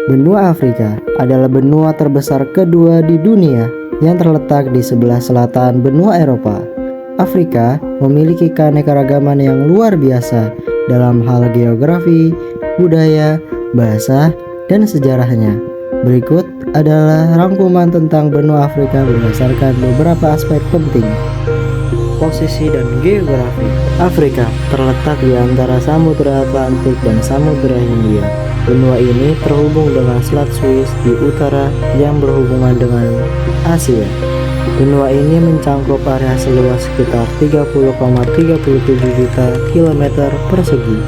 Benua Afrika adalah benua terbesar kedua di dunia yang terletak di sebelah selatan benua Eropa. Afrika memiliki keanekaragaman yang luar biasa dalam hal geografi, budaya, bahasa, dan sejarahnya. Berikut adalah rangkuman tentang benua Afrika berdasarkan beberapa aspek penting. Posisi dan geografi. Afrika terletak di antara Samudra Atlantik dan Samudra Hindia. Benua ini terhubung dengan Selat Swiss di utara yang berhubungan dengan Asia. Benua ini mencakup area seluas sekitar 30,37 juta kilometer persegi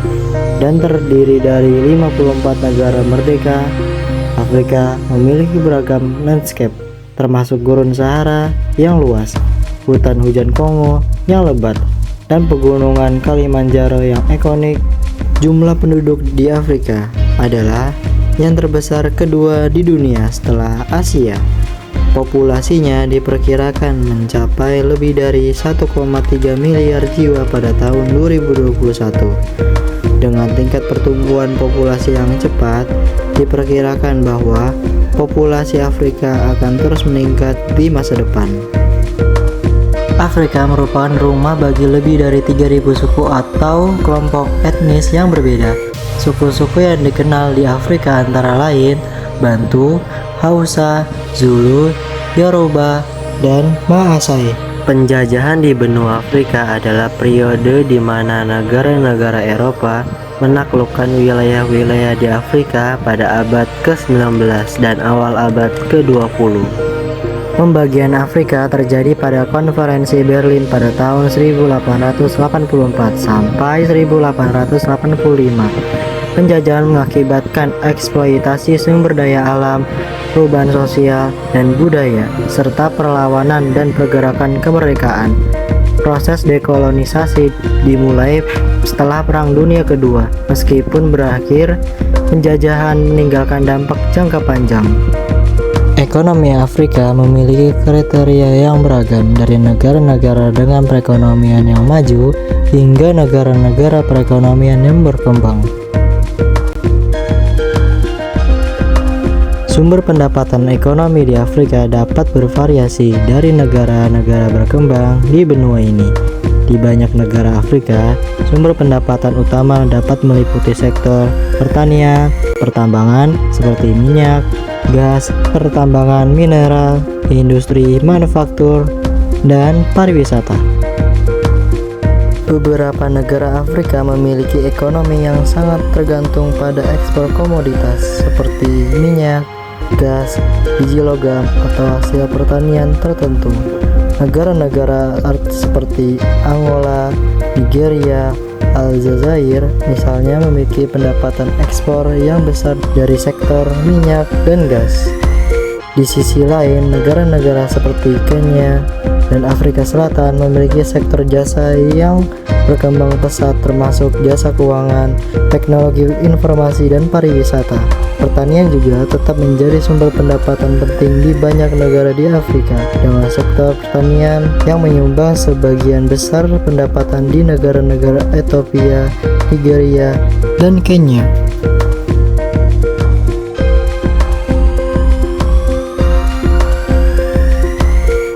dan terdiri dari 54 negara merdeka. Afrika memiliki beragam landscape, termasuk gurun Sahara yang luas, hutan hujan Kongo yang lebat, dan pegunungan Kilimanjaro yang ikonik. Jumlah penduduk di Afrika adalah yang terbesar kedua di dunia setelah Asia. Populasinya diperkirakan mencapai lebih dari 1,3 miliar jiwa pada tahun 2021. Dengan tingkat pertumbuhan populasi yang cepat, diperkirakan bahwa populasi Afrika akan terus meningkat di masa depan. Afrika merupakan rumah bagi lebih dari 3.000 suku atau kelompok etnis yang berbeda. Suku-suku yang dikenal di Afrika antara lain Bantu, Hausa, Zulu, Yoruba, dan Maasai. Penjajahan di benua Afrika adalah periode di mana negara-negara Eropa menaklukkan wilayah-wilayah di Afrika pada abad ke-19 dan awal abad ke-20. Pembagian Afrika terjadi pada Konferensi Berlin pada tahun 1884 sampai 1885. Penjajahan mengakibatkan eksploitasi sumber daya alam, perubahan sosial dan budaya, serta perlawanan dan pergerakan kemerdekaan. Proses dekolonisasi dimulai setelah Perang Dunia Kedua. Meskipun berakhir, penjajahan meninggalkan dampak jangka panjang. Ekonomi Afrika memiliki kriteria yang beragam, dari negara-negara dengan perekonomian yang maju hingga negara-negara perekonomian yang berkembang. Sumber pendapatan ekonomi di Afrika dapat bervariasi dari negara-negara berkembang di benua ini. Di banyak negara Afrika, sumber pendapatan utama dapat meliputi sektor pertanian, pertambangan seperti minyak, gas, pertambangan mineral, industri manufaktur, dan pariwisata. Beberapa negara Afrika memiliki ekonomi yang sangat tergantung pada ekspor komoditas seperti minyak, gas, biji logam, atau hasil pertanian tertentu. Negara-negara seperti Angola, Nigeria, Aljazair misalnya memiliki pendapatan ekspor yang besar dari sektor minyak dan gas. Di sisi lain, negara-negara seperti Kenya dan Afrika Selatan memiliki sektor jasa yang berkembang pesat, termasuk jasa keuangan, teknologi informasi, dan pariwisata. Pertanian juga tetap menjadi sumber pendapatan penting di banyak negara di Afrika, dengan sektor pertanian yang menyumbang sebagian besar pendapatan di negara-negara Ethiopia, Nigeria, dan Kenya.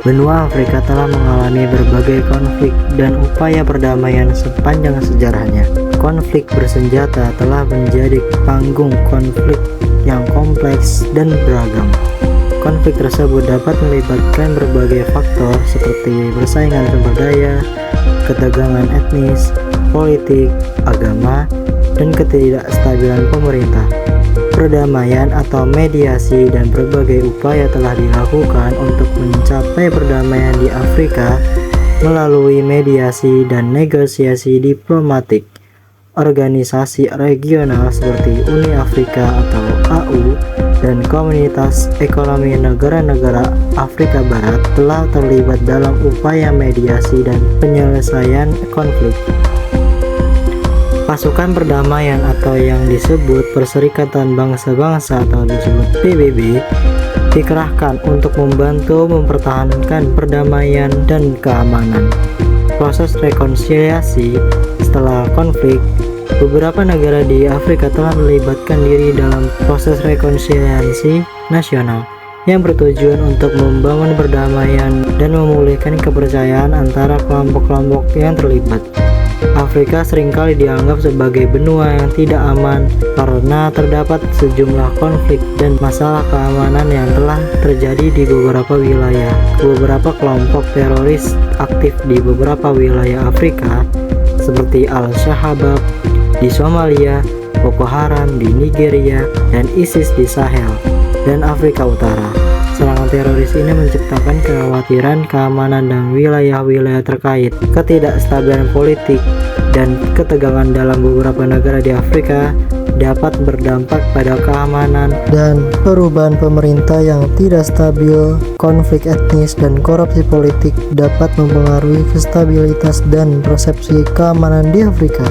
Benua Afrika telah mengalami berbagai konflik dan upaya perdamaian sepanjang sejarahnya. Konflik bersenjata telah menjadi panggung konflik yang kompleks dan beragam. Konflik tersebut dapat melibatkan berbagai faktor seperti persaingan sumber daya, ketegangan etnis, politik, agama, dan ketidakstabilan pemerintah. Perdamaian atau mediasi dan berbagai upaya telah dilakukan untuk mencapai perdamaian di Afrika melalui mediasi dan negosiasi diplomatik. Organisasi regional seperti Uni Afrika atau AU dan Komunitas Ekonomi Negara-negara Afrika Barat telah terlibat dalam upaya mediasi dan penyelesaian konflik. Pasukan perdamaian atau yang disebut Perserikatan Bangsa-Bangsa atau disebut PBB dikerahkan untuk membantu mempertahankan perdamaian dan keamanan. Proses rekonsiliasi setelah konflik Beberapa negara di Afrika telah melibatkan diri dalam proses rekonsiliasi nasional yang bertujuan untuk membangun perdamaian dan memulihkan kepercayaan antara kelompok-kelompok yang terlibat. Afrika seringkali dianggap sebagai benua yang tidak aman karena terdapat sejumlah konflik dan masalah keamanan yang telah terjadi di beberapa wilayah. Beberapa kelompok teroris aktif di beberapa wilayah Afrika seperti Al-Shabaab di Somalia, Boko Haram di Nigeria, dan ISIS di Sahel dan Afrika Utara. Serangan teroris ini menciptakan kekhawatiran keamanan dan wilayah-wilayah terkait. Ketidakstabilan politik dan ketegangan dalam beberapa negara di Afrika dapat berdampak pada keamanan dan perubahan pemerintah yang tidak stabil. Konflik etnis dan korupsi politik dapat mempengaruhi stabilitas dan persepsi keamanan di Afrika.